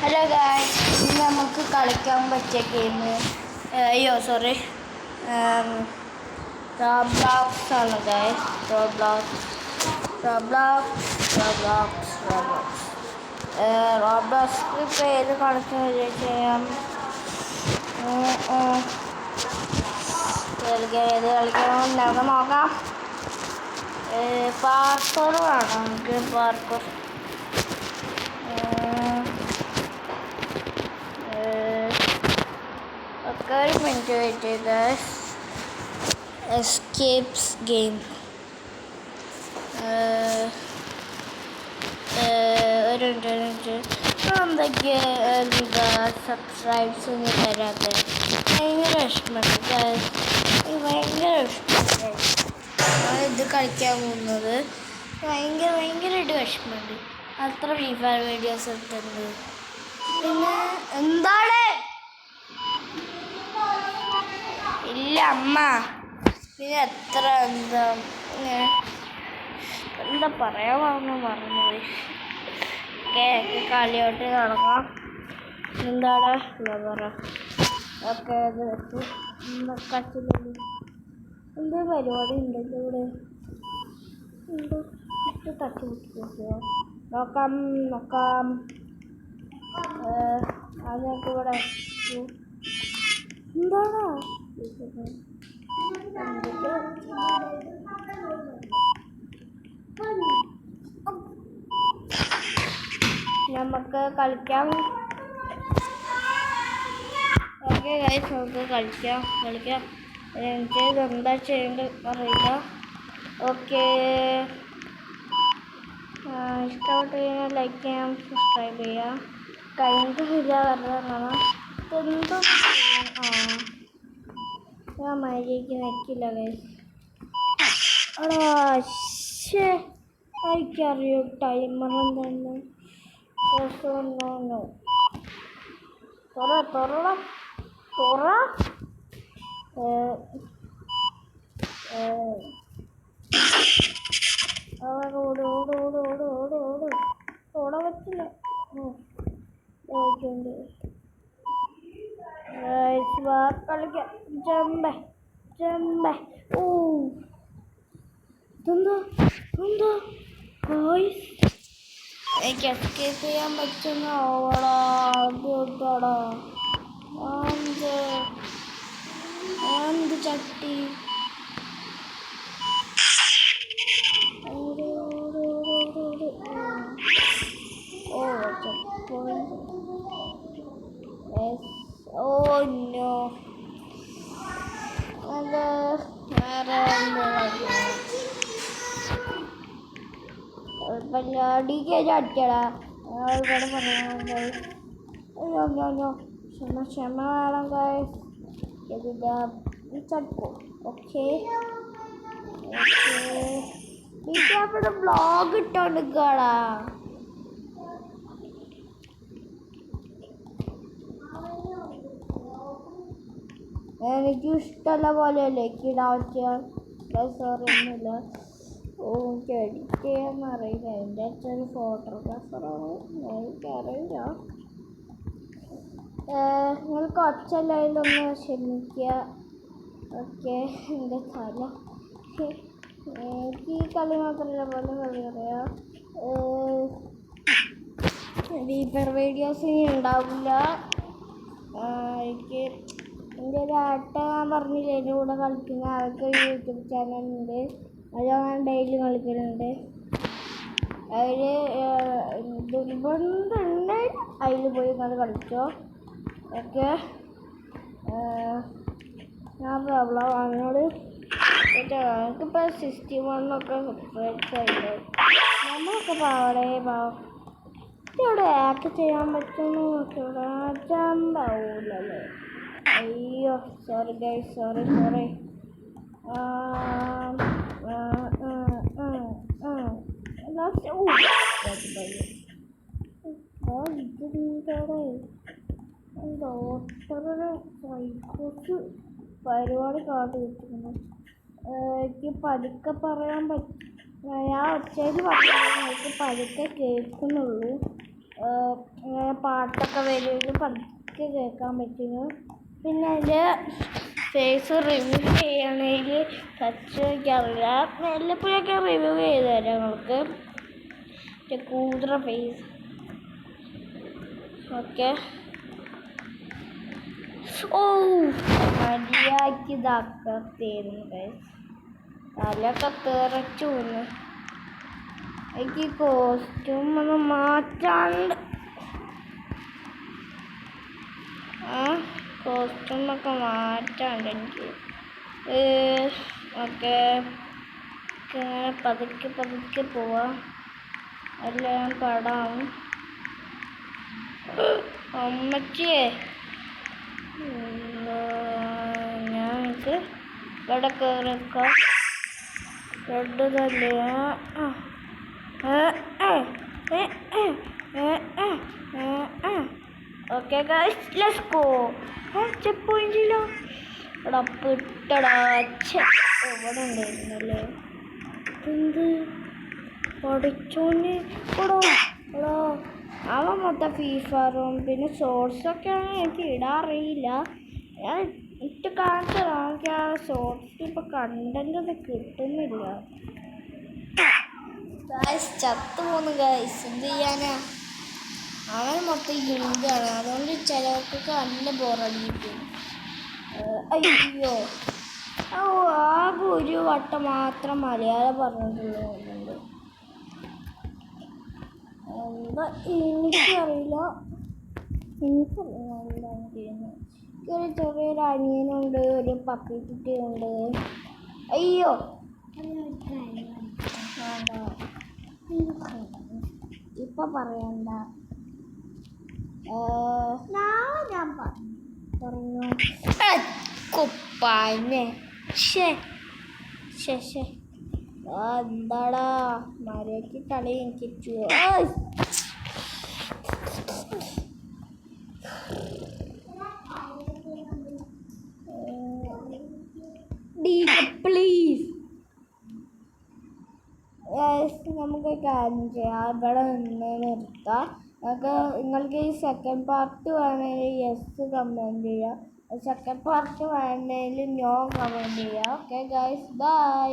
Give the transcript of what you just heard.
Hello guys, ഇന്ന് നമുക്ക് കളിക്കാൻ പറ്റിയ ഗെയിം റോബ്ലോക്സ് ആണ് ഗായ്സ്. റോബ്ലോക്സ് ഇപ്പോൾ ഏത് കളിക്കാൻ ചെയ്യാം? ഏത് കളിക്കണം നമുക്ക് നോക്കാം. പാർക്കോർ വേണം നമുക്ക്. പാർക്കോർ ഒരു മിനിറ്റ് വെയിറ്റ് ചെയ്ത്. എസ്കേപ്സ് ഗെയിം ഒരു മിനിറ്റ് എന്തൊക്കെയാ സബ്സ്ക്രൈബ്സ് ഒന്നും തരാത്ത ഭയങ്കര വിഷമമുണ്ട്. ഭയങ്കര വിഷമമുണ്ട് ഇത് കളിക്കാൻ പോകുന്നത്. ഭയങ്കരമായിട്ട് വിഷമമുണ്ട്. അത്ര ഫ്രീ ഫയർ വീഡിയോസ് ഇട്ടുണ്ട്. പിന്നെ എന്താണ് ഇല്ല അമ്മ. പിന്നെ എത്ര എന്താ പറയാൻ മറന്നുപോയി. കളിയോട്ട് നടക്കാം. എന്താണ് പറ ഒക്കെ ഇത് വെച്ച് കച്ചിലി എന്താ പരിപാടി ഉണ്ടല്ലോ ഇവിടെ. എന്തോ തട്ടി പിടിച്ചോ നോക്കാം. അത് ഞങ്ങൾക്ക് ഇവിടെ എന്താണോ നമുക്ക് കളിക്കാം. ഓക്കെ ഗൈസ്, നമുക്ക് കളിക്കാം. എനിക്ക് എന്താ ചെയ്യേണ്ടത് അറിയില്ല. ഓക്കെ, ഇഷ്ടപ്പെട്ട് കഴിഞ്ഞാൽ ലൈക്ക് ചെയ്യാം, സബ്സ്ക്രൈബ് ചെയ്യാം. കഴിഞ്ഞിട്ടില്ല പറഞ്ഞതാണ് എന്തോ ഞാൻ മര്യാദയ്ക്ക് നിൽക്കില്ല ഗൈസ്. എനിക്കറിയോ ടൈമർ എന്താണ്. ഓടാൻ പറ്റില്ല. കളിക്കാം. ജമ്പേ ഓ എന്താ എനിക്ക് എസ്കേപ്പ് ചെയ്യാൻ പറ്റുന്ന ഓടാ എന്ത് ചട്ടി. നോ അത് വേറെ അടിക്കടാ. ഇവിടെ പറയുന്നത് ക്ഷമ വേണം ഗൈസ്. ചട്ടു ഓക്കെ. ബ്ലോഗ് ഇട്ടോണ്ടിരിക്കടാ. എനിക്കും ഇഷ്ടമല്ല പോലെയല്ലേ ഇടാൻ പറ്റിയ. സോറി ഒന്നുമില്ല. എനിക്ക് എഡിറ്റ് ചെയ്യാൻ അറിയില്ല. എൻ്റെ അച്ഛൻ ഫോട്ടോഗ്രാഫറാണ്. എനിക്കറിയില്ല. നിങ്ങൾക്ക് ഒച്ചയിലൊന്ന് ക്ഷമിക്കുക. ഓക്കെ, എൻ്റെ തല എനിക്ക് ഈ കളി മാത്രമല്ല പോലെ കളി അറിയാം. വീപ്പർ വീഡിയോസ് ഇനി ഉണ്ടാവില്ല. എനിക്ക് എൻ്റെ ഒരു ഞാൻ പറഞ്ഞില്ലേ എൻ്റെ കൂടെ കളിക്കുന്ന അവർക്ക് ഒരു യൂട്യൂബ് ചാനലുണ്ട്. അത് ഞാൻ ഡെയിലി കളിക്കലുണ്ട്. അതിൽ ദുർബന്ധമുണ്ട്. അതിൽ പോയി നിങ്ങൾ കളിച്ചോ. ഓക്കെ, ഞാൻ പ്രോബ്ലം അതിനോട് എനിക്കിപ്പോൾ 61 സബ്സ്ക്രൈബ്സ് ആയിട്ട്. നമ്മളൊക്കെ ഇവിടെ ആക്ട് ചെയ്യാൻ പറ്റുന്നു. ചമ്പാവൂലല്ലേ. അയ്യോ സോറി ഗൈസ്, സോറി. പരിപാടി കാട്ടി വെച്ചിരുന്നു. എനിക്ക് പതുക്കെ പറയാൻ പറ്റും. ഞാൻ ഒച്ചയിൽ പറഞ്ഞാൽ എനിക്ക് പതുക്കെ കേൾക്കുന്നുള്ളൂ. പാട്ടൊക്കെ വരുമെങ്കിൽ പതുക്കെ കേൾക്കാൻ പറ്റുന്നു. പിന്നെ അതിൻ്റെ ഫേസ് റിവ്യൂ ചെയ്യണമെങ്കിൽ ടച്ച് വയ്ക്കാറില്ല. വല്ലപ്പോഴൊക്കെ റിവ്യൂ ചെയ്ത് തരാം നിങ്ങൾക്ക്. കൂതറ ഫേസ് ഓക്കെ. ഓ മര്യാദയ്ക്ക് ഇതാക്കത്തേരുന്നു ഗൈസ്. തലയൊക്കെ തെറിച്ചു വന്നു. എനിക്ക് കോസ്റ്റ്യൂം ഒന്ന് മാറ്റാണ്ട്. കോസ്റ്റ്യൂമൊക്കെ മാറ്റാണ്ട് എനിക്ക്. ഓക്കെ അങ്ങനെ പതുക്കെ പതുക്കെ പോവാം. എല്ലാം പടാം. അമ്മച്ചിയെ ഞങ്ങൾക്ക് ഇവിടെ കയറിക്കാം. റെഡ് തന്നെ. Okay guys let's go. Check പോയിന്റിലോ ഇവിടെ പിട്ടടാ. ഇവിടെ ഉണ്ടായിരുന്നല്ലേ എന്ത് പഠിച്ചോന്. എടോ അവൻ മൊത്തം ഫീഫറും പിന്നെ ഷോർട്സൊക്കെയാണ് എനിക്ക് ഇടാറിയില്ല. ഞാൻ ഇട്ട് കാണിച്ചതാണ്. എനിക്ക് ആ ഷോർട്സ് ഇപ്പം കണ്ടന്റ് ഒന്നും കിട്ടുന്നില്ല. ഗൈസ് ചത്തു പോന്നു ഗൈസ്. എന്ത് ചെയ്യാനാ, അവൻ മൊത്തം ഹിന്ദിയാണ്. അതുകൊണ്ട് ചിലവർക്കൊക്കെ നല്ല ബോറടിക്കും. അയ്യോ ആകെ ഒരു വട്ടം മാത്രം മലയാളം പറഞ്ഞിട്ടുള്ളൂ. എന്താ എനിക്കറിയില്ല. എന്താണ് ചെയ്യുന്നത്. എനിക്കൊരു ചെറിയൊരു അനിയനുണ്ട്, ഒരു പപ്പിക്കുട്ടിയുണ്ട്. അയ്യോ ഇപ്പൊ പറയണ്ട. ഞാൻ പറഞ്ഞു കുപ്പാനെ. എന്താടാ മര്യാദയ്ക്ക് കളി. എനിക്ക് പ്ലീസ് നമുക്ക് കാര്യം ചെയ്യാം. ഇവിടെ നിന്ന് നിർത്താം. നിങ്ങൾക്ക് ഈ സെക്കൻഡ് പാർട്ട് വേണമെങ്കിൽ യെസ് കമൻറ്റ് ചെയ്യാം. സെക്കൻഡ് പാർട്ട് വേണമെങ്കിൽ നോ കമൻറ്റ് ചെയ്യാം. Okay guys bye.